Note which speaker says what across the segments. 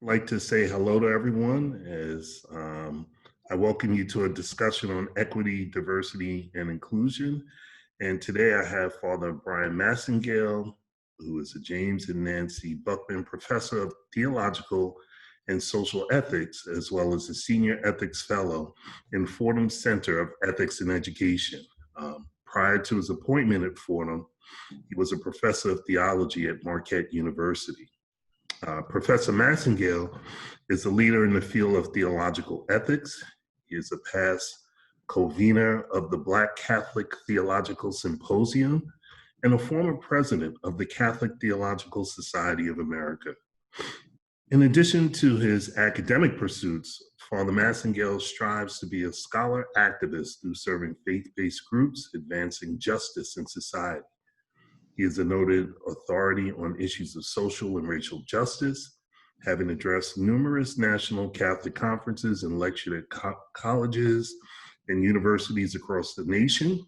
Speaker 1: like to say hello to everyone as I welcome you to a discussion on equity, diversity, and inclusion. And today I have Father Bryan Massingale, who is a James and Nancy Buckman Professor of Theological and Social Ethics, as well as a Senior Ethics Fellow in Fordham Center of Ethics and Education. Prior to his appointment at Fordham, he was a professor of theology at Marquette University. Professor Massingale is a leader in the field of theological ethics. He is a past convener of the Black Catholic Theological Symposium and a former president of the Catholic Theological Society of America. In addition to his academic pursuits, Father Massingale strives to be a scholar activist through serving faith-based groups, advancing justice in society. He is a noted authority on issues of social and racial justice, having addressed numerous national Catholic conferences and lectured at colleges and universities across the nation.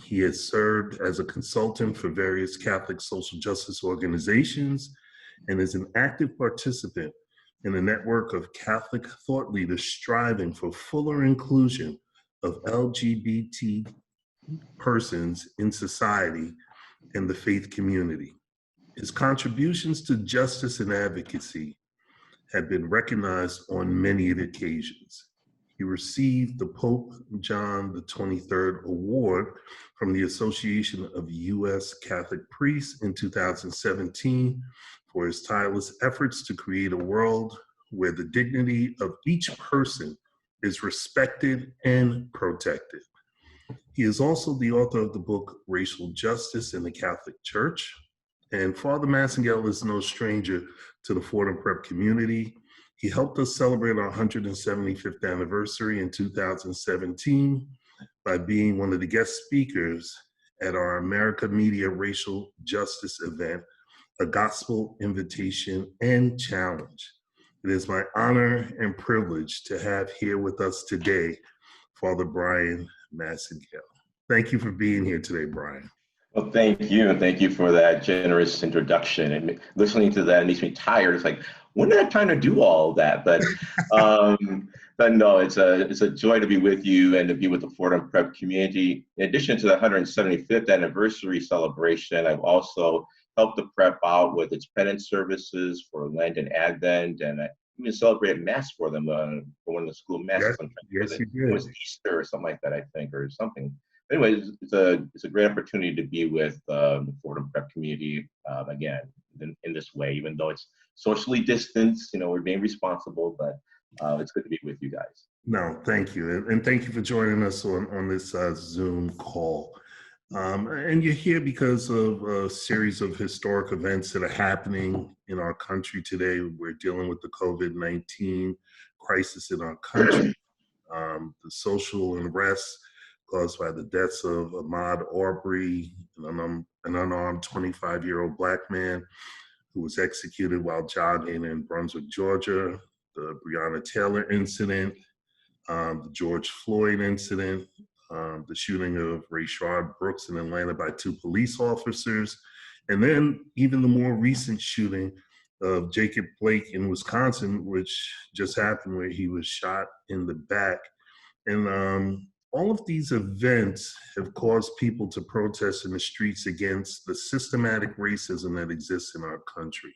Speaker 1: He has served as a consultant for various Catholic social justice organizations and is an active participant in a network of Catholic thought leaders striving for fuller inclusion of LGBT persons in society and the faith community. His contributions to justice and advocacy have been recognized on many occasions. He received the Pope John XXIII Award from the Association of U.S. Catholic Priests in 2017 for his tireless efforts to create a world where the dignity of each person is respected and protected. He is also the author of the book, Racial Justice in the Catholic Church. And Father Massingale is no stranger to the Fordham Prep community. He helped us celebrate our 175th anniversary in 2017 by being one of the guest speakers at our America Media Racial Justice event, a gospel invitation and challenge. It is my honor and privilege to have here with us today, Father Bryan Massingale. Thank you for being here today, Bryan.
Speaker 2: Well, thank you, and thank you for that generous introduction. And listening to that makes me tired. It's like, when did I have time to do all of that? But no, it's a joy to be with you and to be with the Fordham Prep community. In addition to the 175th anniversary celebration, I've also helped the Prep out with its penance services for Lent and Advent, and I even celebrated Mass for them for one of the school masses.
Speaker 1: Yes, you did.
Speaker 2: It was Easter or something like that, I think, or something. Anyway, it's a great opportunity to be with the Fordham Prep community again in this way, even though it's socially distanced. You know, we're being responsible, but it's good to be with you guys.
Speaker 1: No, thank you, and thank you for joining us on this Zoom call. And you're here because of a series of historic events that are happening in our country today. We're dealing with the COVID-19 crisis in our country, the social unrest caused by the deaths of Ahmaud Arbery, an unarmed 25-year-old Black man who was executed while jogging in Brunswick, Georgia, the Breonna Taylor incident, the George Floyd incident, the shooting of Rayshard Brooks in Atlanta by 2 police officers, and then even the more recent shooting of Jacob Blake in Wisconsin, which just happened, where he was shot in the back. And all of these events have caused people to protest in the streets against the systematic racism that exists in our country.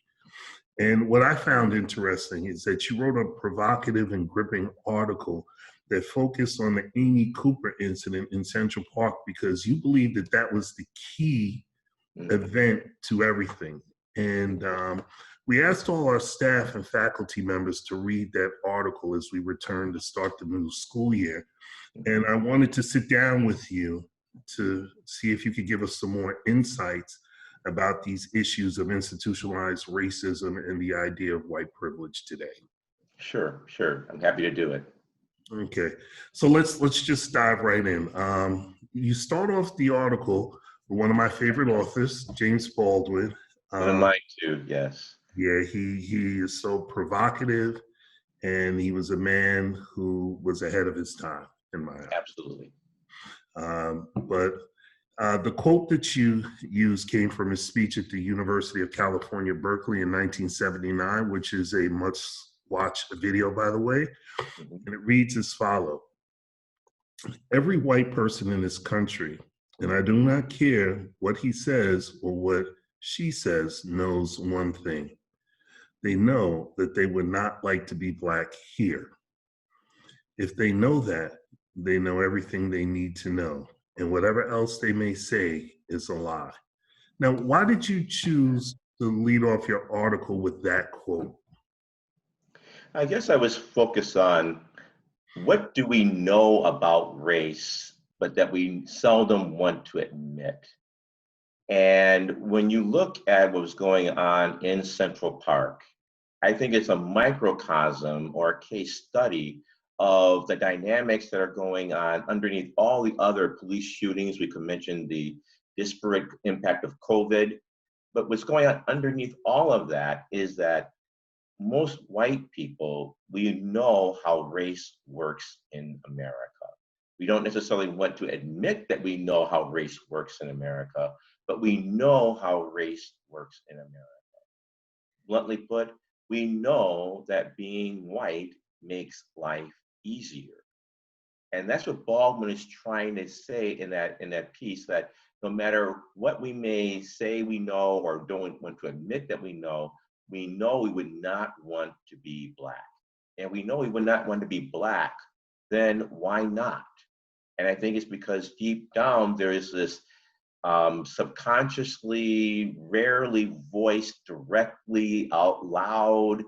Speaker 1: And what I found interesting is that you wrote a provocative and gripping article that focused on the Amy Cooper incident in Central Park because you believe that that was the key event to everything. And we asked all our staff and faculty members to read that article as we return to start the new school year. And I wanted to sit down with you to see if you could give us some more insights about these issues of institutionalized racism and the idea of white privilege today.
Speaker 2: Sure. I'm happy to do it.
Speaker 1: Okay, so let's just dive right in. You start off the article with one of my favorite authors, James Baldwin.
Speaker 2: One of mine too, yes.
Speaker 1: Yeah, he is so provocative, and he was a man who was ahead of his time, in my eyes.
Speaker 2: Absolutely.
Speaker 1: But The quote that you used came from his speech at the University of California, Berkeley in 1979, which is a much-watched video, by the way.
Speaker 2: Mhm.
Speaker 1: And it reads as follows. Every white person in this country, and I do not care what he says or what she says, knows one thing. They know that they would not like to be Black here. If they know that, they know everything they need to know. And whatever else they may say is a lie. Now, why did you choose to lead off your article with that quote?
Speaker 2: I guess I was focused on what do we know about race, but that we seldom want to admit. And when you look at what was going on in Central Park, I think it's a microcosm or a case study of the dynamics that are going on underneath all the other police shootings. We could mention the disparate impact of COVID, but what's going on underneath all of that is that most white people, we know how race works in America. We don't necessarily want to admit that we know how race works in America, but we know how race works in America. Bluntly put, we know that being white makes life easier. And that's what Baldwin is trying to say in that piece, that no matter what we may say we know or don't want to admit that we know we would not want to be Black. And we know we would not want to be Black, then why not? And I think it's because deep down there is this subconsciously, rarely voiced directly out loud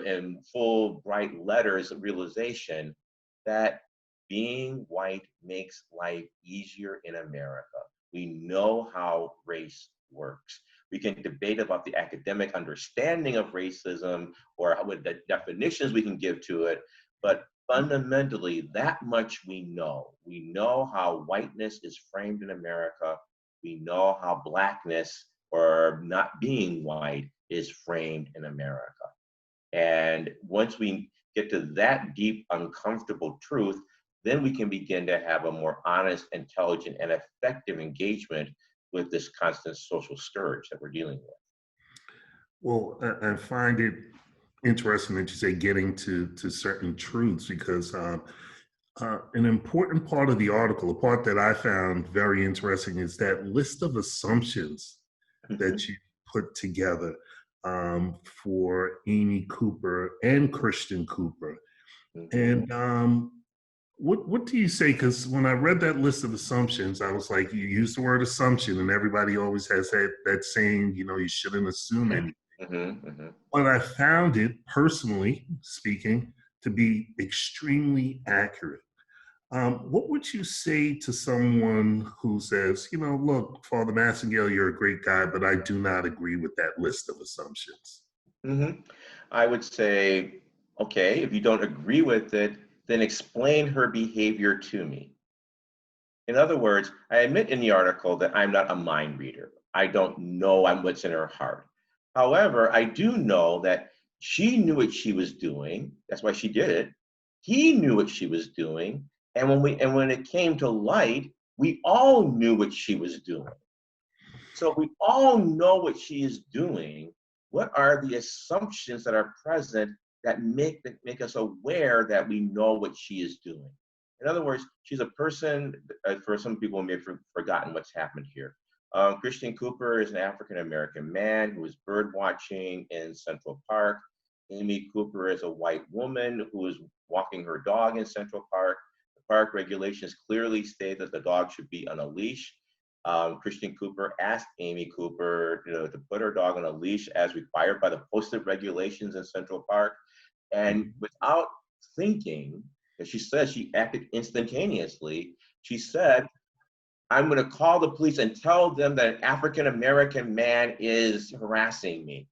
Speaker 2: in full bright letters realization that being white makes life easier in America. We know how race works. We can debate about the academic understanding of racism or what the definitions we can give to it, but fundamentally, that much we know. We know how whiteness is framed in America. We know how Blackness or not being white is framed in America. And once we get to that deep, uncomfortable truth, then we can begin to have a more honest, intelligent, and effective engagement with this constant social scourge that we're dealing with.
Speaker 1: Well, I find it interesting that you say getting to certain truths because an important part of the article, a part that I found very interesting, is that list of assumptions that you put together for Amy Cooper and Christian Cooper.
Speaker 2: Mhm.
Speaker 1: And what do you say? Because when I read that list of assumptions, I was like, you use the word assumption, and everybody always has that saying, you shouldn't assume anything.
Speaker 2: Mhm. Mhm.
Speaker 1: But I found it, personally speaking, to be extremely accurate. What would you say to someone who says, look, Father Massingale, you're a great guy, but I do not agree with that list of assumptions?
Speaker 2: Mhm. I would say, okay, if you don't agree with it, then explain her behavior to me. In other words, I admit in the article that I'm not a mind reader. I don't know what's in her heart. However, I do know that she knew what she was doing. That's why she did it. He knew what she was doing. And when it came to light, we all knew what she was doing. So we all know what she is doing. What are the assumptions that are present that make us aware that we know what she is doing? In other words, she's a person, for some people may have forgotten what's happened here. Christian Cooper is an African American man who is bird watching in Central Park. Amy Cooper is a white woman who is walking her dog in Central Park. The park regulations clearly state that the dog should be on a leash. Christian Cooper asked Amy Cooper, to put her dog on a leash as required by the posted regulations in Central Park. And without thinking, as she says, she acted instantaneously. She said, I'm going to call the police and tell them that an African American man is harassing me.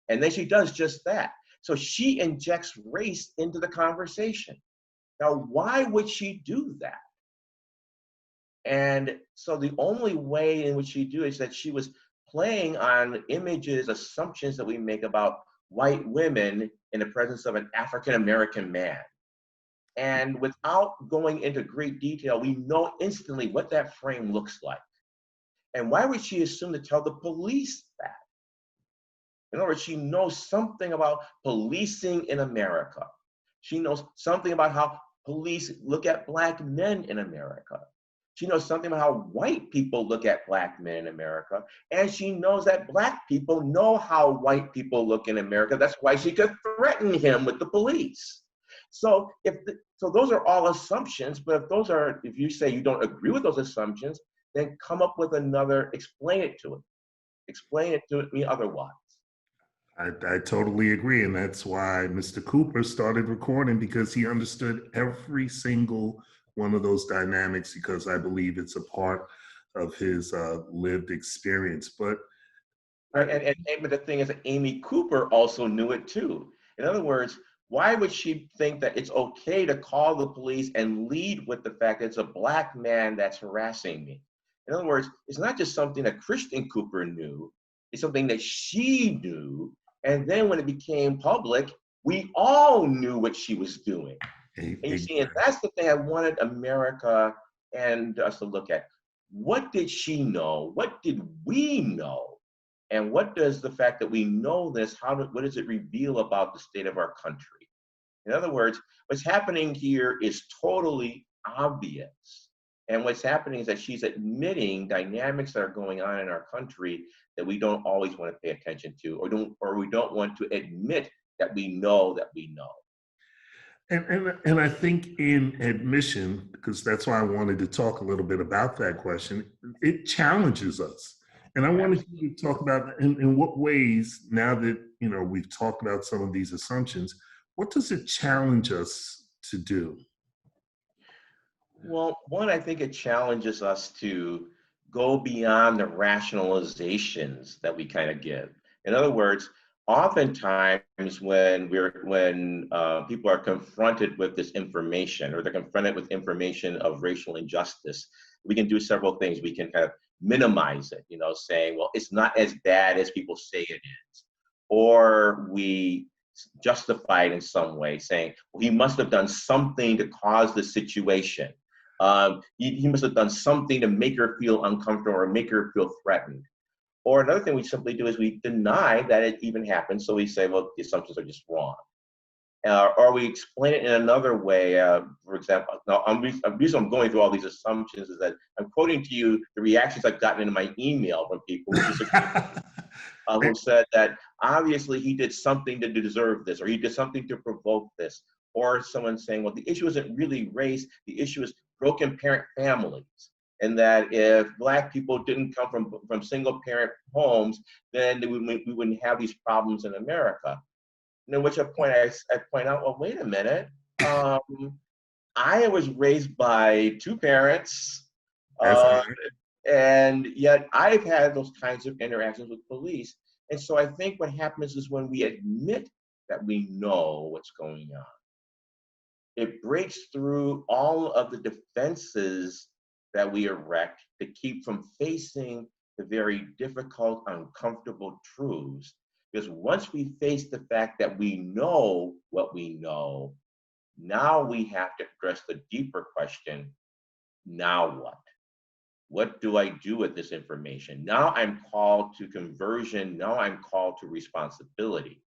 Speaker 2: And then she does just that. So she injects race into the conversation. Now, why would she do that? And so the only way in which she do is that she was playing on images, assumptions that we make about white women in the presence of an African American man. And without going into great detail, we know instantly what that frame looks like. And why would she assume to tell the police that? In other words, she knows something about policing in America. She knows something about how police look at Black men in America. She knows something about how white people look at Black men in America. And she knows that Black people know how white people look in America. That's why she could threaten him with the police. So so those are all assumptions, but if you say you don't agree with those assumptions, then come up with another, explain it to me otherwise.
Speaker 1: I totally agree. And that's why Mr. Cooper started recording, because he understood every single one of those dynamics, because I believe it's a part of his lived experience. But
Speaker 2: But the thing is that Amy Cooper also knew it too. In other words, why would she think that it's okay to call the police and lead with the fact that it's a Black man that's harassing me? In other words, it's not just something that Christian Cooper knew, it's something that she knew. And then when it became public, we all knew what she was doing. And you see, and that's the thing I wanted America and us to look at. What did she know? What did we know? And what does the fact that we know this, what does it reveal about the state of our country? In other words, what's happening here is totally obvious. And what's happening is that she's admitting dynamics that are going on in our country that we don't always want to pay attention to, or we don't want to admit that we know that we know.
Speaker 1: And I think in admission, because that's why I wanted to talk a little bit about that question, it challenges us. And I wanted you to talk about in what ways, now that we've talked about some of these assumptions, what does it challenge us to do?
Speaker 2: Well, one, I think it challenges us to go beyond the rationalizations that we kind of give. In other words, oftentimes when people are confronted with this information, or they're confronted with information of racial injustice, we can do several things. We can kind of minimize it, saying, well, it's not as bad as people say it is. Or we justify it in some way, saying, well, he must have done something to cause the situation. He must have done something to make her feel uncomfortable or make her feel threatened. Or another thing we simply do is we deny that it even happened. So we say, well, the assumptions are just wrong. Or we explain it in another way. For example, now the reason I'm going through all these assumptions is that I'm quoting to you the reactions I've gotten in my email from people who said that obviously he did something to deserve this, or he did something to provoke this. Or someone saying, well, the issue isn't really race, the issue is broken parent families. And that if Black people didn't come from single parent homes, then we wouldn't have these problems in America. And at which point I point out, well, wait a minute. I was raised by two parents, and yet I've had those kinds of interactions with police. And so I think what happens is when we admit that we know what's going on, it breaks through all of the defenses that we erect to keep from facing the very difficult, uncomfortable truths. Because once we face the fact that we know what we know, now we have to address the deeper question, now what? What do I do with this information? Now I'm called to conversion, now I'm called to responsibility.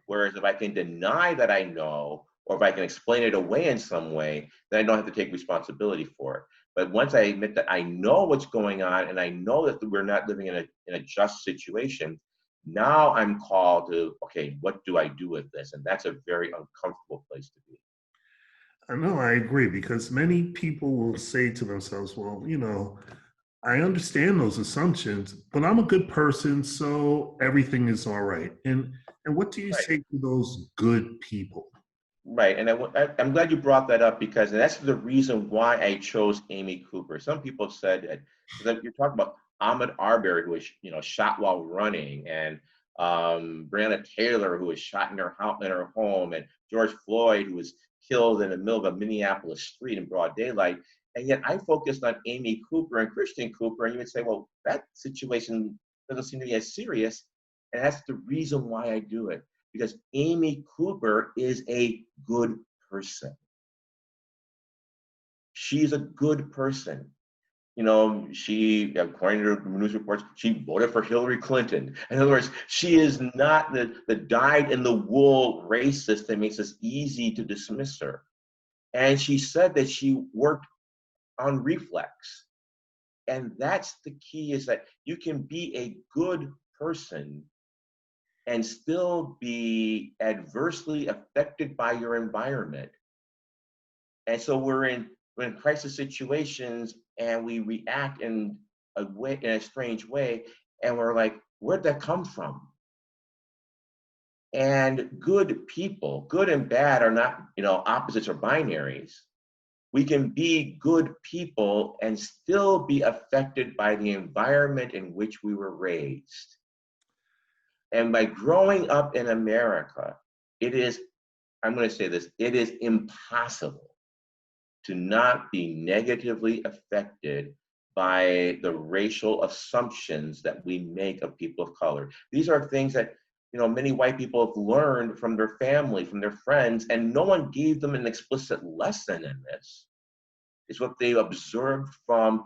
Speaker 2: Whereas if I can deny that I know, or if I can explain it away in some way, then I don't have to take responsibility for it. But once I admit that I know what's going on and I know that we're not living in a just situation, now I'm called to, okay, what do I do with this? And that's a very uncomfortable place to be.
Speaker 1: I know, I agree, because many people will say to themselves, well, I understand those assumptions, but I'm a good person, so everything is all right. And what do you say to those good people?
Speaker 2: Right, and I'm glad you brought that up, because that's the reason why I chose Amy Cooper. Some people have said that you're talking about Ahmaud Arbery, who was shot while running, and Breonna Taylor, who was shot in her home, and George Floyd, who was killed in the middle of a Minneapolis street in broad daylight. And yet I focused on Amy Cooper and Christian Cooper, and you would say, well, that situation doesn't seem to be as serious, and that's the reason why I do it. Because Amy Cooper is a good person. she's a good person. You know, she, according to the news reports, she voted for Hillary Clinton. In other words, she is not the dyed-in-the-wool racist that makes it easy to dismiss her. And she said that she worked on reflex. And that's the key, is that you can be a good person and still be adversely affected by your environment. And so we're in crisis situations and we react in a strange way, and we're like, where'd that come from? And good people, good and bad are not, you know, opposites or binaries. We can be good people and still be affected by the environment in which we were raised. And by growing up in America, it is, I'm going to say this, it is impossible to not be negatively affected by the racial assumptions that we make of people of color. These are things that, you know, many white people have learned from their family, from their friends, and no one gave them an explicit lesson in this. It's what they observed from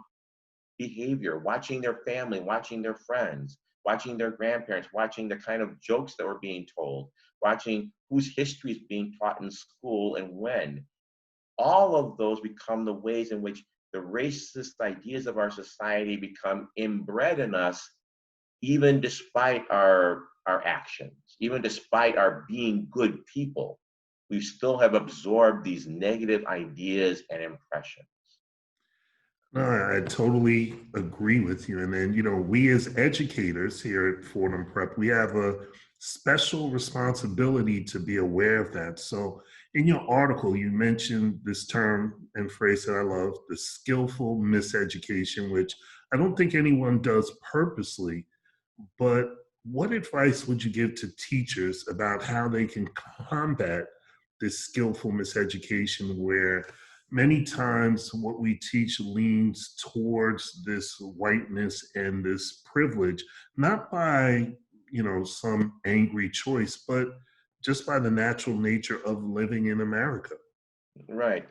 Speaker 2: behavior, watching their family, watching their friends, watching their grandparents, watching the kind of jokes that were being told, watching whose history is being taught in school and when. All of those become the ways in which the racist ideas of our society become inbred in us, even despite our actions, even despite our being good people. We still have absorbed these negative ideas and impressions.
Speaker 1: No, I totally agree with you. And then, you know, we as educators here at Fordham Prep, we have a special responsibility to be aware of that. So in your article, you mentioned this term and phrase that I love, the skillful miseducation, which I don't think anyone does purposely. But what advice would you give to teachers about how they can combat this skillful miseducation, where many times what we teach leans towards this whiteness and this privilege, not by, you know, some angry choice, but just by the natural nature of living in America?
Speaker 2: Right.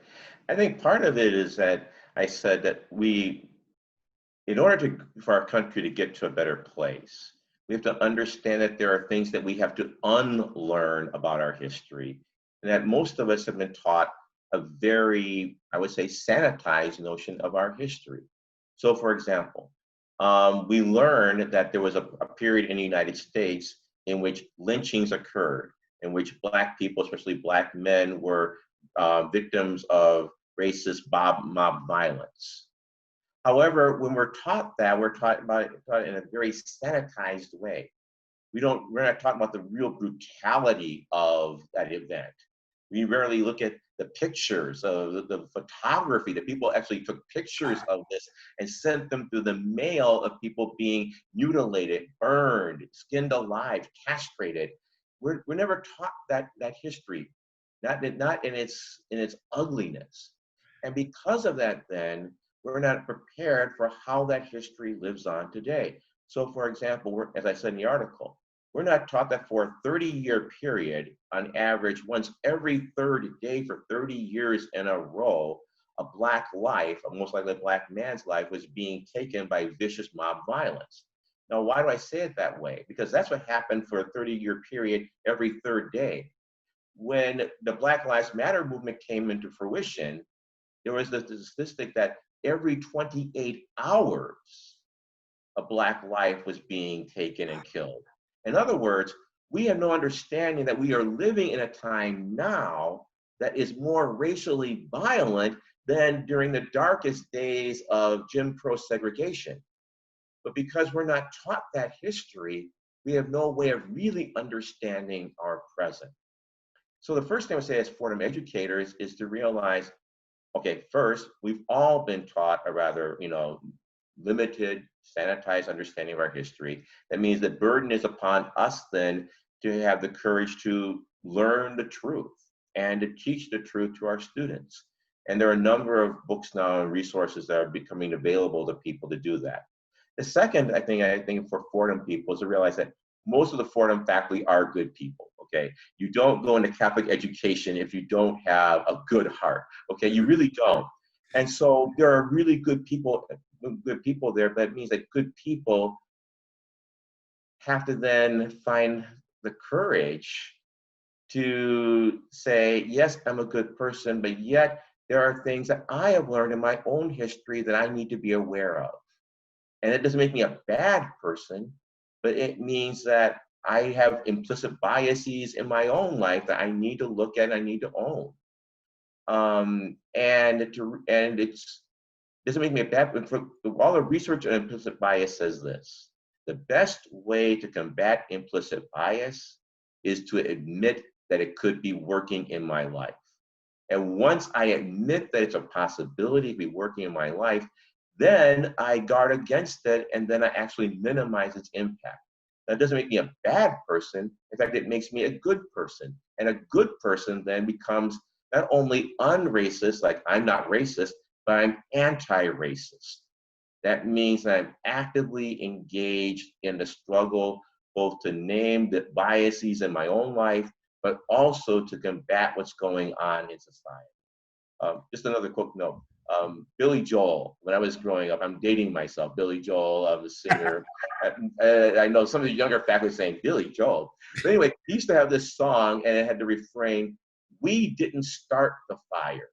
Speaker 2: I think part of it is that I said that in order for our country to get to a better place, we have to understand that there are things that we have to unlearn about our history, and that most of us have been taught a very, I would say, sanitized notion of our history. So, for example, we learned that there was a period in the United States in which lynchings occurred, in which Black people, especially Black men, were victims of racist mob violence. However, when we're taught that, we're taught it in a very sanitized way. We're not talking about the real brutality of that event. We rarely look at the pictures of the photography, that people actually took pictures of this and sent them through the mail of people being mutilated, burned, skinned alive, castrated. We're never taught that history, not in its ugliness. And because of that, then we're not prepared for how that history lives on today. So, for example, as I said in the article, we're not taught that for a 30-year period, on average, once every third day for 30 years in a row, a Black life, most likely a Black man's life, was being taken by vicious mob violence. Now, why do I say it that way? Because that's what happened for a 30-year period every third day. When the Black Lives Matter movement came into fruition, there was the statistic that every 28 hours, a Black life was being taken and killed. In other words, we have no understanding that we are living in a time now that is more racially violent than during the darkest days of Jim Crow segregation. But because we're not taught that history, we have no way of really understanding our present. So the first thing I would say as Fordham educators is to realize, okay, first, we've all been taught a rather, limited, sanitized understanding of our history. That means the burden is upon us then to have the courage to learn the truth and to teach the truth to our students. And there are a number of books now and resources that are becoming available to people to do that. The second, I think for Fordham people is to realize that most of the Fordham faculty are good people, okay? You don't go into Catholic education if you don't have a good heart, okay? You really don't. And so there are really good people there, but it means that good people have to then find the courage to say, yes, I'm a good person, but yet there are things that I have learned in my own history that I need to be aware of. And it doesn't make me a bad person, but it means that I have implicit biases in my own life that I need to look at and I need to own. And it's doesn't make me a bad person. All the research on implicit bias says this: the best way to combat implicit bias is to admit that it could be working in my life. And once I admit that it's a possibility to be working in my life, then I guard against it, and then I actually minimize its impact. That doesn't make me a bad person. In fact, it makes me a good person. And a good person then becomes not only unracist, like I'm not racist, but I'm anti-racist. That means that I'm actively engaged in the struggle both to name the biases in my own life, but also to combat what's going on in society. Just another quick note. Billy Joel, when I was growing up, I'm dating myself, Billy Joel, the singer. I know some of the younger faculty saying, Billy Joel. But anyway, he used to have this song and it had the refrain, "We didn't start the fire."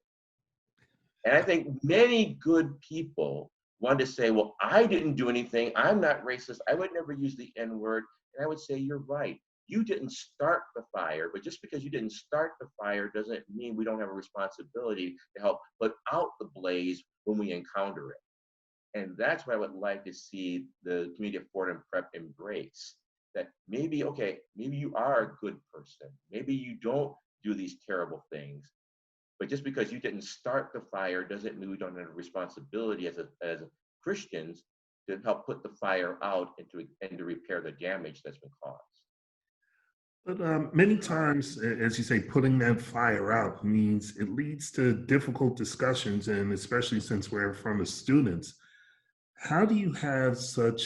Speaker 2: And I think many good people want to say, well, I didn't do anything. I'm not racist. I would never use the N-word. And I would say, you're right. You didn't start the fire, but just because you didn't start the fire doesn't mean we don't have a responsibility to help put out the blaze when we encounter it. And that's what I would like to see the community of Fordham Prep embrace. That maybe, okay, maybe you are a good person. Maybe you don't do these terrible things. But just because you didn't start the fire doesn't mean we don't have a responsibility as Christians to help put the fire out and to repair the damage that's been caused.
Speaker 1: But many times, as you say, putting that fire out means it leads to difficult discussions, and especially since we're in front of students, how do you have such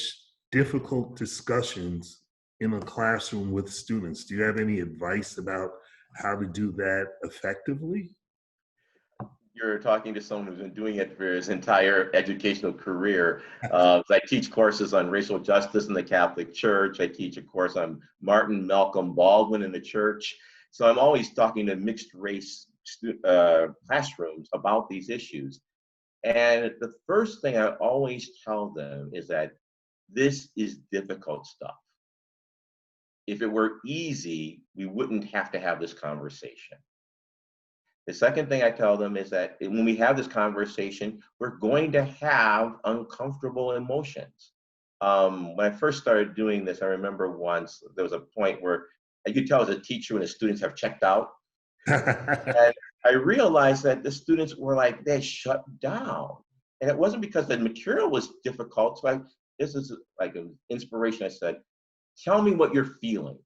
Speaker 1: difficult discussions in a classroom with students? Do you have any advice about how to do that effectively?
Speaker 2: You're talking to someone who's been doing it for his entire educational career. I teach courses on racial justice in the Catholic Church. I teach a course on Martin Malcolm Baldwin in the church. So I'm always talking to mixed race classrooms about these issues. And the first thing I always tell them is that this is difficult stuff. If it were easy, we wouldn't have to have this conversation. The second thing I tell them is that when we have this conversation, we're going to have uncomfortable emotions. When I first started doing this, I remember once there was a point where you could tell as a teacher when the students have checked out. And I realized that the students were like, they shut down. And it wasn't because the material was difficult. So this is like an inspiration. I said, tell me what you're feeling.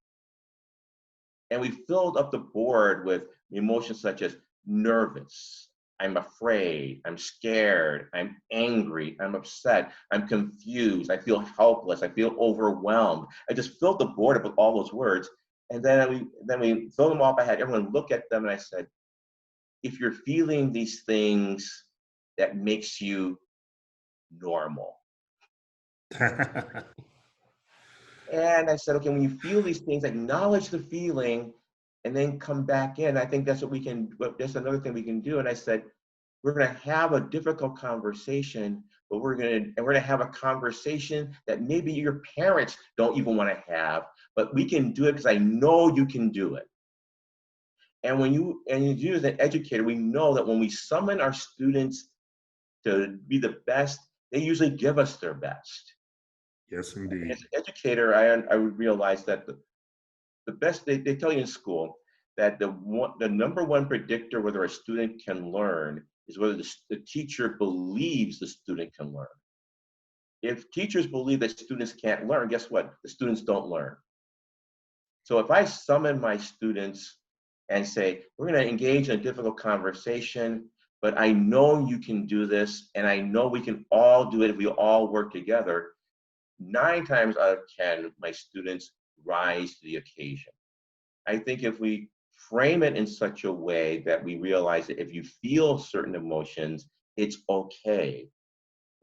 Speaker 2: And we filled up the board with emotions such as nervous, I'm afraid, I'm scared, I'm angry, I'm upset, I'm confused, I feel helpless, I feel overwhelmed. I just filled the board up with all those words. And then we filled them up. I had everyone look at them and I said, if you're feeling these things, that makes you normal. And I said, okay, when you feel these things, acknowledge the feeling and then come back in. I think that's that's another thing we can do. And I said, we're going to have a difficult conversation, but we're going to have a conversation that maybe your parents don't even want to have, but we can do it because I know you can do it. And when you do as an educator, we know that when we summon our students to be the best, they usually give us their best.
Speaker 1: Yes, indeed.
Speaker 2: As an educator, I would realize that the best, they tell you in school that the number one predictor whether a student can learn is whether the teacher believes the student can learn. If teachers believe that students can't learn, guess what? The students don't learn. So if I summon my students and say, we're going to engage in a difficult conversation, but I know you can do this, and I know we can all do it if we all work together, 9 times out of 10, my students rise to the occasion. I think if we frame it in such a way that we realize that if you feel certain emotions, It's okay.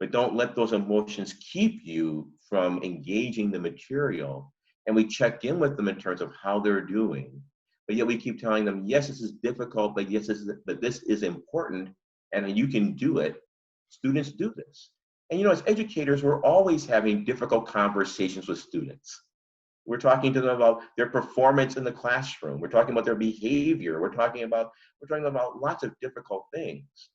Speaker 2: But don't let those emotions keep you from engaging the material. And we check in with them in terms of how they're doing. But yet we keep telling them, yes, this is difficult, but but this is important, and you can do it. Students do this. And as educators, we're always having difficult conversations with students. We're talking to them about their performance in the classroom. We're talking about their behavior. We're talking about lots of difficult things.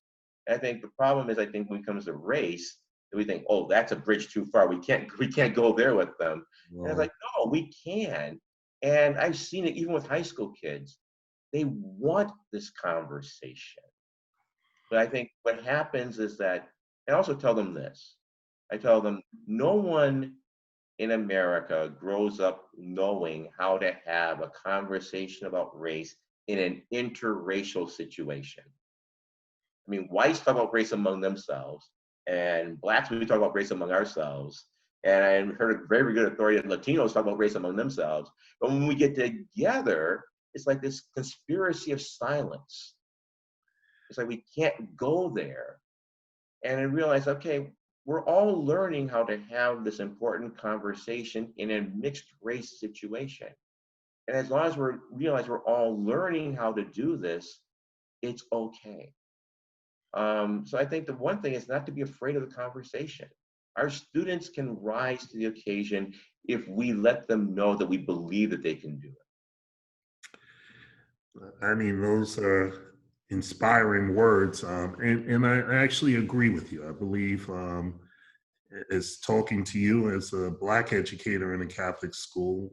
Speaker 2: And I think the problem is, when it comes to race, that we think, oh, that's a bridge too far. We can't go there with them. And it's like, no, we can. And I've seen it even with high school kids. They want this conversation. But I think what happens is that, I also tell them this. I tell them, no one in America grows up knowing how to have a conversation about race in an interracial situation. I mean, whites talk about race among themselves, and blacks, we talk about race among ourselves. And I heard a very good authority that Latinos talk about race among themselves. But when we get together, it's like this conspiracy of silence. It's like we can't go there. And I realized, okay, we're all learning how to have this important conversation in a mixed race situation. And as long as we realize we're all learning how to do this, it's okay. So I think the one thing is not to be afraid of the conversation. Our students can rise to the occasion if we let them know that we believe that they can do it.
Speaker 1: I mean, those are inspiring words. And I actually agree with you. I believe, as talking to you as a Black educator in a Catholic school,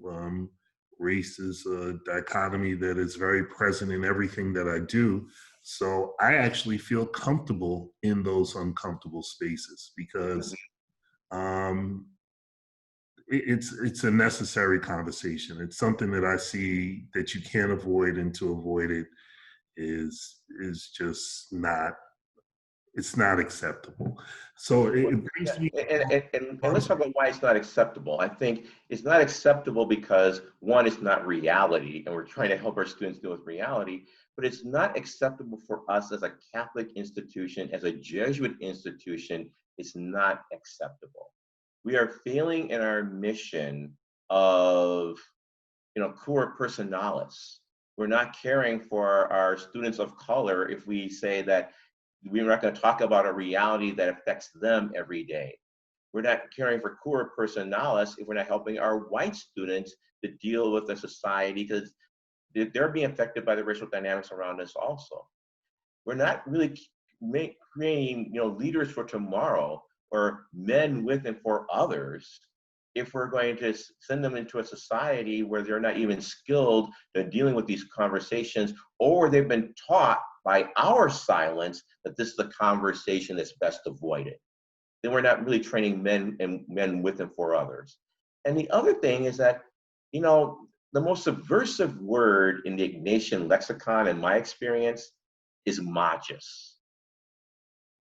Speaker 1: race is a dichotomy that is very present in everything that I do. So I actually feel comfortable in those uncomfortable spaces because it's a necessary conversation. It's something that I see that you can't avoid, and to avoid it is just not, it's not acceptable. So it brings me.
Speaker 2: And let's talk about why it's not acceptable. I think it's not acceptable because, one, it's not reality, and we're trying to help our students deal with reality, but it's not acceptable for us as a Catholic institution, as a Jesuit institution. It's not acceptable. We are failing in our mission of, cura personalis. We're not caring for our students of color if we say that we're not going to talk about a reality that affects them every day. We're not caring for cura personalis if we're not helping our white students to deal with the society, because they're being affected by the racial dynamics around us also. We're not really creating, leaders for tomorrow, or men with and for others, if we're going to send them into a society where they're not even skilled at dealing with these conversations, or they've been taught by our silence that this is a conversation that's best avoided. Then we're not really training men with and for others. And the other thing is that, the most subversive word in the Ignatian lexicon, in my experience, is magis.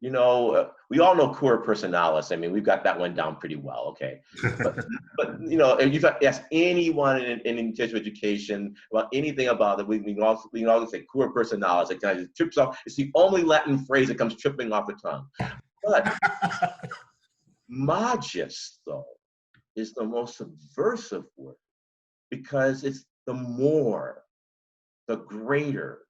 Speaker 2: We all know cura personalis. I mean, we've got that one down pretty well, okay? But if you ask anyone in Jesuit education about anything about it, we can also say cura personalis. It kind of trips off. It's the only Latin phrase that comes tripping off the tongue. But magis, though, is the most subversive word, because it's the more, the greater.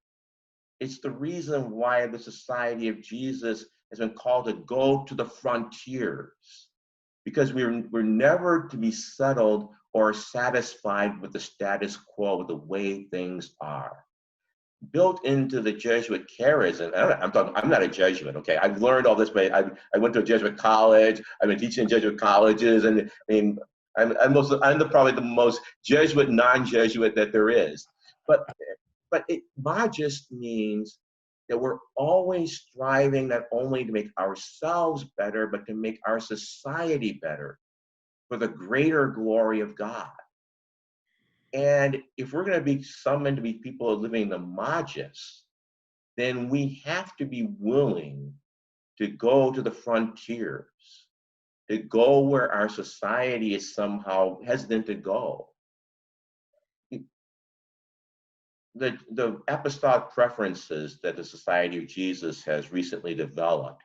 Speaker 2: It's the reason why the Society of Jesus has been called to go to the frontiers, because we're never to be settled or satisfied with the status quo, with the way things are. Built into the Jesuit charism, I'm not a Jesuit, okay? I've learned all this, but I went to a Jesuit college. I've been teaching in Jesuit colleges, and I mean, I'm probably the most Jesuit non-Jesuit that there is. But magis means that we're always striving not only to make ourselves better, but to make our society better for the greater glory of God. And if we're going to be summoned to be people living the magis, then we have to be willing to go to the frontiers, to go where our society is somehow hesitant to go. The apostolic preferences that the Society of Jesus has recently developed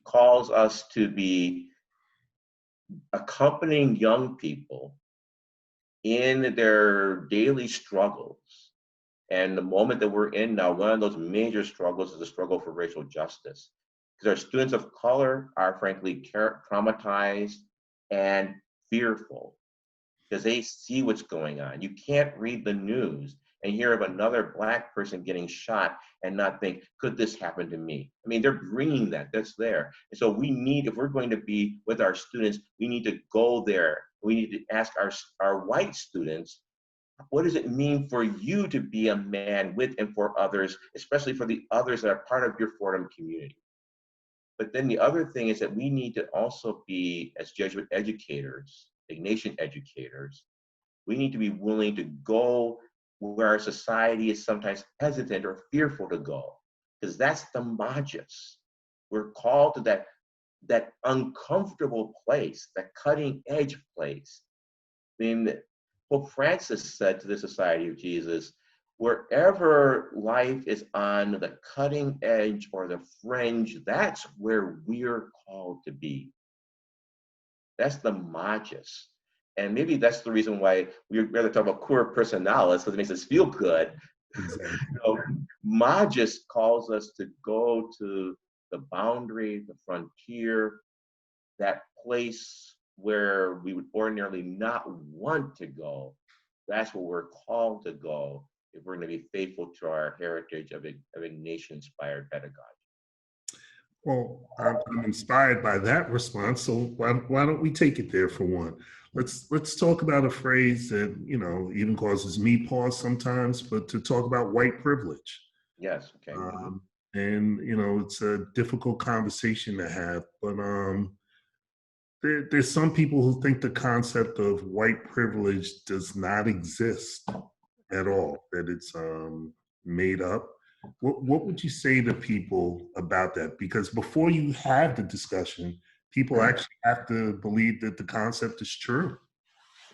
Speaker 2: calls us to be accompanying young people in their daily struggles. And the moment that we're in now, one of those major struggles is the struggle for racial justice. Because our students of color are frankly traumatized and fearful because they see what's going on. You can't read the news and hear of another Black person getting shot and not think, could this happen to me? I mean, they're bringing that, that's there. And so we need, if we're going to be with our students, we need to go there. We need to ask our white students, what does it mean for you to be a man with and for others, especially for the others that are part of your Fordham community? But then the other thing is that we need to also be, as Jesuit educators, Ignatian educators, we need to be willing to go where our society is sometimes hesitant or fearful to go, because that's the magis. We're called to that uncomfortable place, that cutting edge place. I mean, Pope Francis said to the Society of Jesus, wherever life is on the cutting edge or the fringe, that's where we're called to be. That's the magis. And maybe that's the reason why we'd rather talk about cura personalis, because it makes us feel good.
Speaker 1: Exactly.
Speaker 2: Magis calls us to go to the boundary, the frontier, that place where we would ordinarily not want to go. That's where we're called to go if we're going to be faithful to our heritage of Ignatian-inspired pedagogy.
Speaker 1: Well, I'm inspired by that response. So why don't we take it there for one? Let's talk about a phrase that even causes me pause sometimes, but to talk about white privilege.
Speaker 2: Yes. Okay.
Speaker 1: And it's a difficult conversation to have, but there's some people who think the concept of white privilege does not exist at all, that it's made up. What would you say to people about that? Because before you have the discussion, people actually have to believe that the concept is true.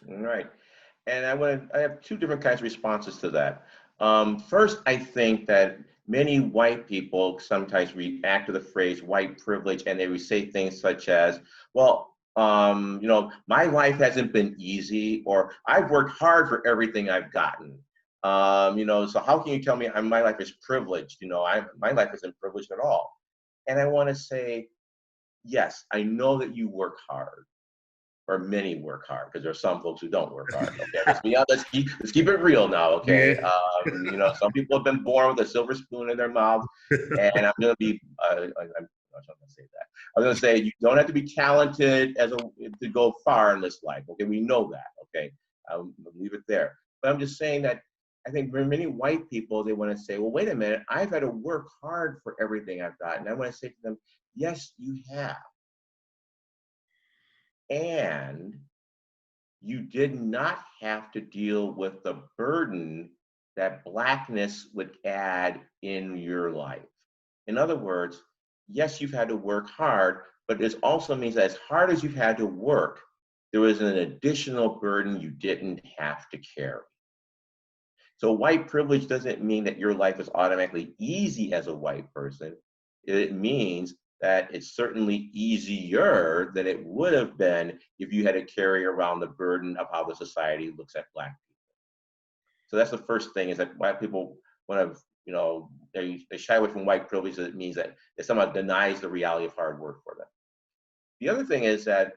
Speaker 2: Right. And I have two different kinds of responses to that. First, I think that many white people sometimes react to the phrase white privilege, and they would say things such as, well, my life hasn't been easy, or I've worked hard for everything I've gotten. So how can you tell me my life is privileged? My life isn't privileged at all. And I want to say, yes, I know that you work hard, or many work hard, because there are some folks who don't work hard. Okay, let's keep it real now. Okay,
Speaker 1: Yeah.
Speaker 2: Some people have been born with a silver spoon in their mouth, and I'm going to be. I'm not going to say that. I'm going to say you don't have to be talented to go far in this life. Okay, we know that. Okay, I'll leave it there. But I'm just saying that I think for many white people, they want to say, well, wait a minute, I've had to work hard for everything I've got. And I want to say to them, yes, you have. And you did not have to deal with the burden that Blackness would add in your life. In other words, yes, you've had to work hard, but this also means that as hard as you've had to work, there was an additional burden you didn't have to carry. So white privilege doesn't mean that your life is automatically easy as a white person. It means that it's certainly easier than it would have been if you had to carry around the burden of how the society looks at Black people. So that's the first thing, is that white people want to, they shy away from white privilege. It means that it somehow denies the reality of hard work for them. The other thing is that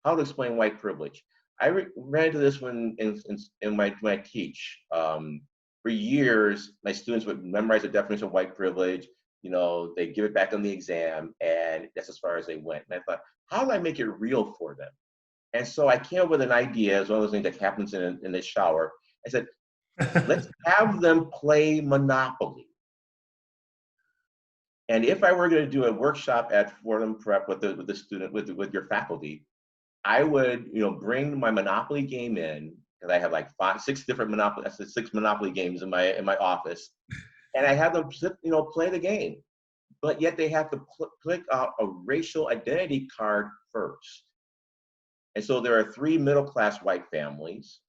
Speaker 2: how to explain white privilege. I ran into this when when I teach. For years, my students would memorize the definition of white privilege. They give it back on the exam, and that's as far as they went. And I thought, how do I make it real for them? And so I came up with an idea. It's one of those things that happens in the shower. I said, let's have them play Monopoly. And if I were going to do a workshop at Fordham Prep with the student, with your faculty, I would, bring my Monopoly game in, because I have like 6 different Monopoly games in my office, and I have them play the game, but yet they have to click out a racial identity card first. And so there are 3 middle-class white families,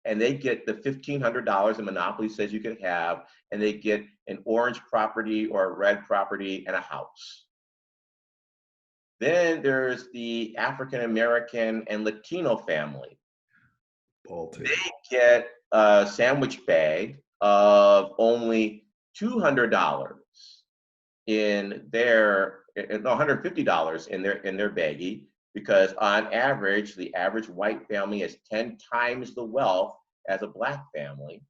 Speaker 2: and they get the $1,500 in Monopoly says you can have, and they get an orange property or a red property and a house. Then there's the African American and Latino family.
Speaker 1: Baltic.
Speaker 2: They get a sandwich bag of only $200 in their, no, $150 in their baggie, because on average, the average white family has 10 times the wealth as a black family.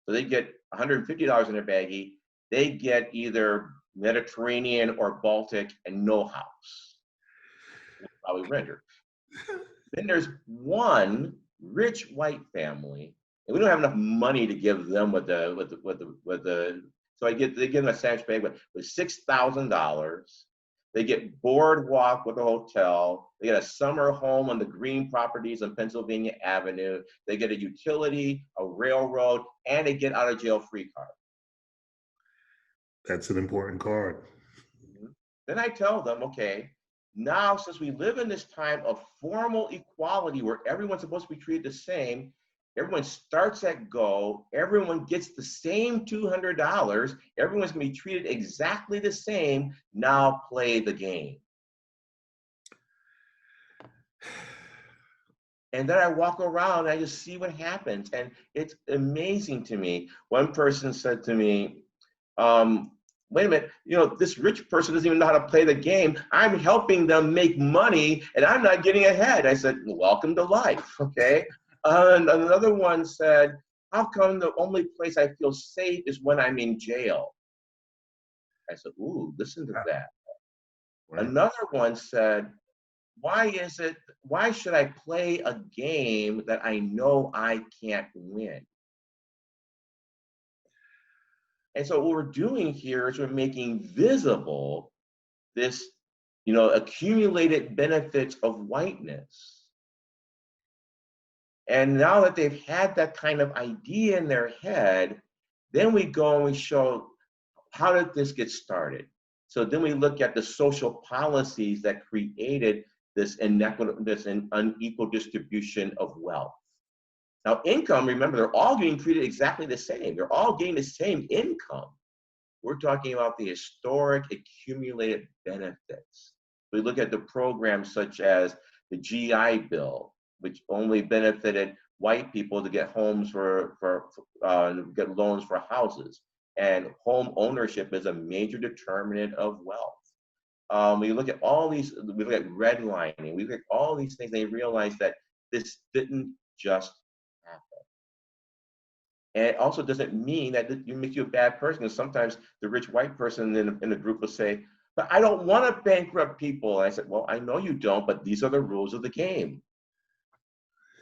Speaker 2: So they get $150 in their baggie. They get either Mediterranean or Baltic and no house, probably rendered. Then there's one rich white family, and we don't have enough money to give them so they give them a sandwich bag with $6,000. They get boardwalk with a hotel. They get a summer home on the green properties on Pennsylvania Avenue. They get a utility, a railroad, and they get out of jail free card.
Speaker 1: That's an important card.
Speaker 2: Then I tell them, okay, now since we live in this time of formal equality where everyone's supposed to be treated the same, everyone starts at go, everyone gets the same $200, everyone's gonna be treated exactly the same, now play the game. And then I walk around and I just see what happens, and it's amazing to me. One person said to me, wait a minute, this rich person doesn't even know how to play the game. I'm helping them make money and I'm not getting ahead. I said, welcome to life, okay? And another one said, how come the only place I feel safe is when I'm in jail? I said, ooh, listen to that. Right. Another one said, why should I play a game that I know I can't win? And so what we're doing here is we're making visible this, accumulated benefits of whiteness. And now that they've had that kind of idea in their head, then we go and we show, how did this get started? So then we look at the social policies that created this unequal distribution of wealth. Now, income, remember, they're all getting treated exactly the same. They're all getting the same income. We're talking about the historic accumulated benefits. We look at the programs such as the GI Bill, which only benefited white people to get homes get loans for houses. And home ownership is a major determinant of wealth. We look at all these, we look at redlining, we look at all these things, they realize that this didn't just happen. And it also doesn't mean that it makes you a bad person, because sometimes the rich white person in the group will say, but I don't want to bankrupt people. And I said, well, I know you don't, but these are the rules of the game.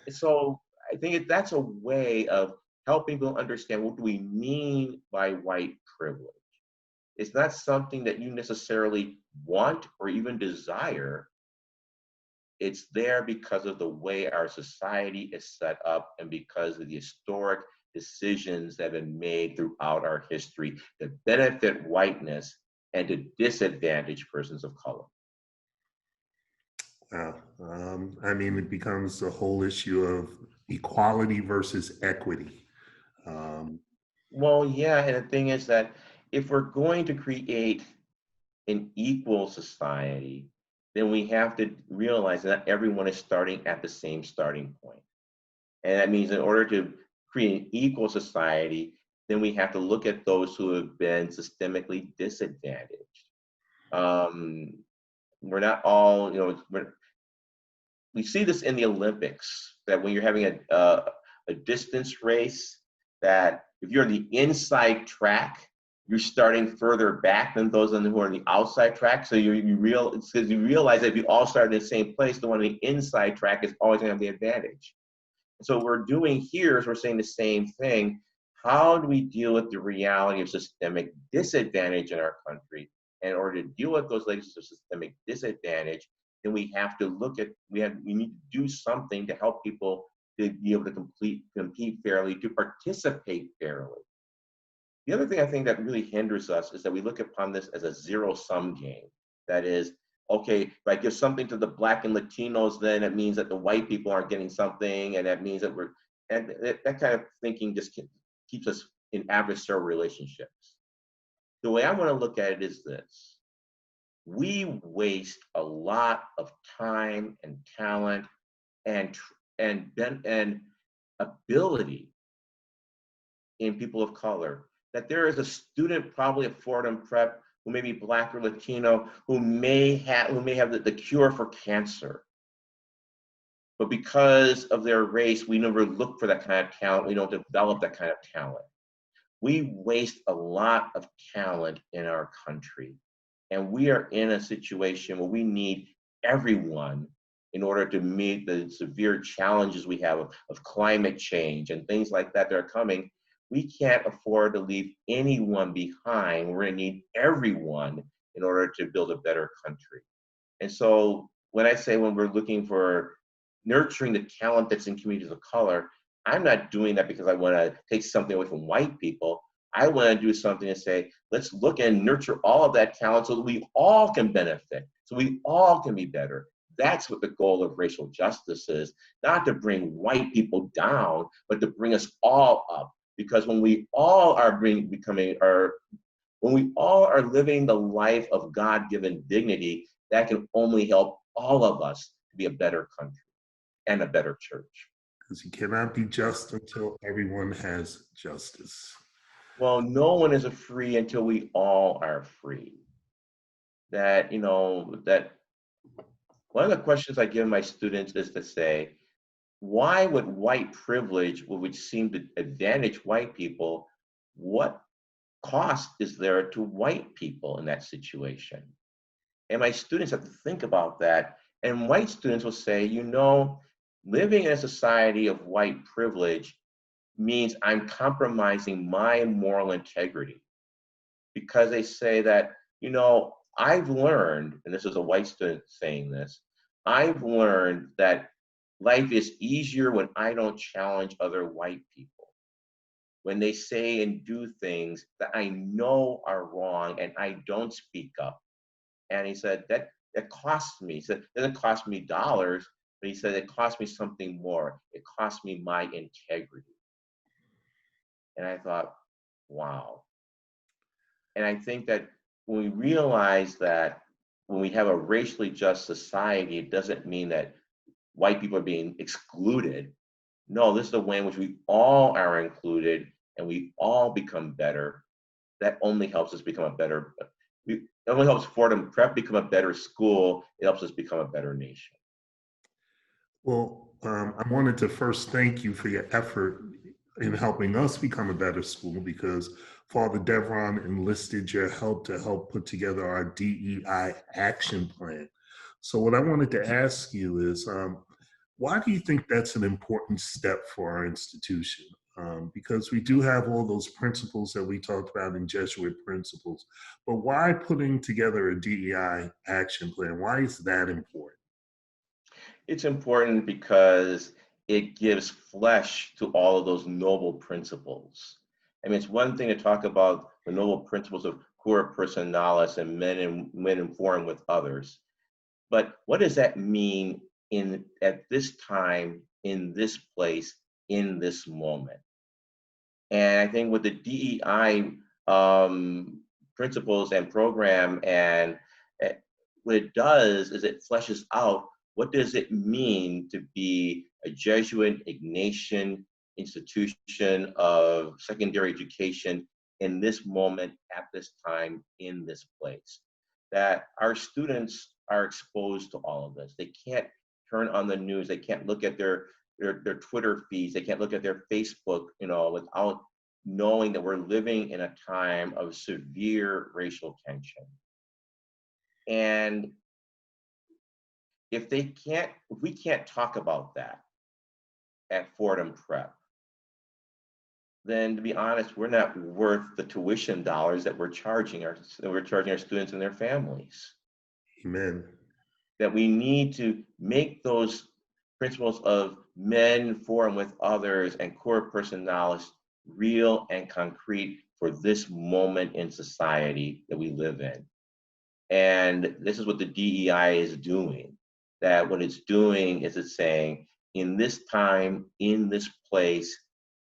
Speaker 2: And so I think that's a way of helping people understand, what do we mean by white privilege? It's not something that you necessarily want or even desire. It's there because of the way our society is set up and because of the historic decisions that have been made throughout our history that benefit whiteness and to disadvantage persons of color.
Speaker 1: Wow. I mean, it becomes a whole issue of equality versus equity.
Speaker 2: Well, yeah, and the thing is that if we're going to create an equal society, then we have to realize that everyone is starting at the same starting point. And that means in order to create an equal society, then we have to look at those who have been systemically disadvantaged. We're not all, we see this in the Olympics, that when you're having a distance race, that if you're on the inside track, you're starting further back than those who are on the outside track. So you realize that if you all start in the same place, the one on the inside track is always going to have the advantage. So what we're doing here is we're saying the same thing. How do we deal with the reality of systemic disadvantage in our country? And in order to deal with those layers of systemic disadvantage, then we have to look at, we need to do something to help people to be able to compete fairly, to participate fairly. The other thing I think that really hinders us is that we look upon this as a zero-sum game. That is, okay, if I give something to the Black and Latinos, then it means that the white people aren't getting something, and that means that and that kind of thinking just keeps us in adversarial relationships. The way I want to look at it is this. we waste a lot of time and talent and and ability in people of color. That there is a student probably at Fordham Prep who may be Black or Latino who may have the cure for cancer. But because of their race, we never look for that kind of talent. We don't develop that kind of talent. We waste a lot of talent in our country. And we are in a situation where we need everyone in order to meet the severe challenges we have of climate change and things like that that are coming. We can't afford to leave anyone behind. We're going to need everyone in order to build a better country. And so when I say when we're looking for nurturing the talent that's in communities of color, I'm not doing that because I want to take something away from white people. I want to do something to say, let's look and nurture all of that talent so that we all can benefit, so we all can be better. That's what the goal of racial justice is, not to bring white people down, but to bring us all up. Because when we all are when we all are living the life of God-given dignity, that can only help all of us to be a better country and a better church.
Speaker 1: Because you cannot be just until everyone has justice.
Speaker 2: Well, no one is free until we all are free. That, that one of the questions I give my students is to say, why would white privilege, which seem to advantage white people, what cost is there to white people in that situation? And my students have to think about that. And white students will say, living in a society of white privilege means I'm compromising my moral integrity. Because they say that, I've learned, and this is a white student saying this, I've learned that life is easier when I don't challenge other white people. When they say and do things that I know are wrong and I don't speak up. And he said, that costs me. He said, it doesn't cost me dollars, but he said, it cost me something more. It cost me my integrity. And I thought, wow. And I think that when we realize that when we have a racially just society, it doesn't mean that white people are being excluded. No, this is the way in which we all are included and we all become better. That only helps us become a better, it only helps Fordham Prep become a better school. It helps us become a better nation.
Speaker 1: Well, I wanted to first thank you for your effort in helping us become a better school, because Father Devron enlisted your help to help put together our DEI action plan. So what I wanted to ask you is, why do you think that's an important step for our institution? Because we do have all those principles that we talked about in Jesuit principles, but why putting together a DEI action plan? Why is that important?
Speaker 2: It's important because it gives flesh to all of those noble principles. I mean, it's one thing to talk about the noble principles of cura personalis and men and forum with others, but what does that mean at this time, in this place, in this moment? And I think with the DEI principles and program, and what it does is it fleshes out what does it mean to be a Jesuit Ignatian institution of secondary education in this moment, at this time, in this place. That our students are exposed to all of this. They can't turn on the news. They can't look at their Twitter feeds. They can't look at their Facebook, without knowing that we're living in a time of severe racial tension. And if we can't talk about that at Fordham Prep, then to be honest, we're not worth the tuition dollars that we're charging our students and their families.
Speaker 1: Amen.
Speaker 2: That we need to make those principles of men, forum with others, and cura personalis real and concrete for this moment in society that we live in. And this is what the DEI is doing. That what it's doing is it's saying, in this time, in this place,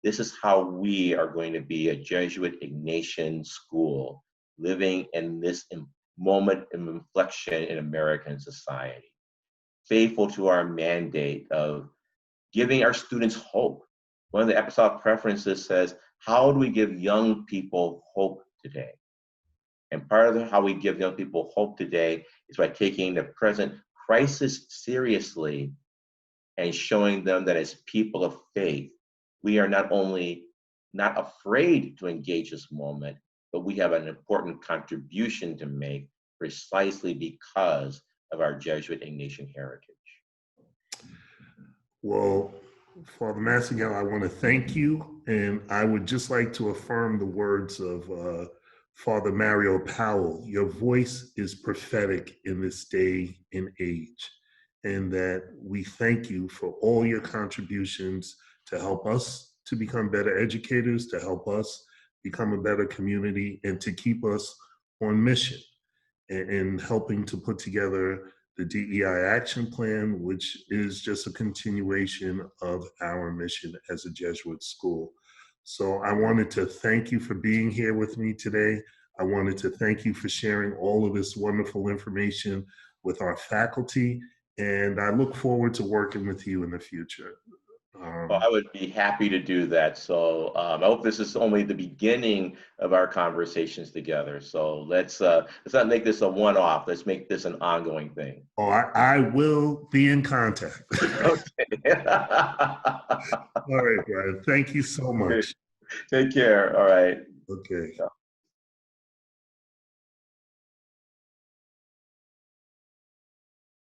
Speaker 2: this is how we are going to be a Jesuit Ignatian school, living in this moment of inflection in American society, faithful to our mandate of giving our students hope. One of the apostolic preferences says, how do we give young people hope today? And part of how we give young people hope today is by taking the present crisis seriously and showing them that as people of faith, we are not only not afraid to engage this moment, but we have an important contribution to make precisely because of our Jesuit Ignatian heritage.
Speaker 1: Well, Father Massingale, I want to thank you, and I would just like to affirm the words of Father Mario Powell. Your voice is prophetic in this day and age, and that we thank you for all your contributions to help us to become better educators, to help us become a better community, and to keep us on mission in helping to put together the DEI action plan, which is just a continuation of our mission as a Jesuit school. So I wanted to thank you for being here with me today. I wanted to thank you for sharing all of this wonderful information with our faculty, and I look forward to working with you in the future.
Speaker 2: Well, I would be happy to do that. So I hope this is only the beginning of our conversations together. So let's not make this a one-off. Let's make this an ongoing thing.
Speaker 1: Oh, I will be in contact.
Speaker 2: Okay.
Speaker 1: All right, Bryan. Thank you so much.
Speaker 2: Take care. All right.
Speaker 1: Okay.
Speaker 2: Yeah.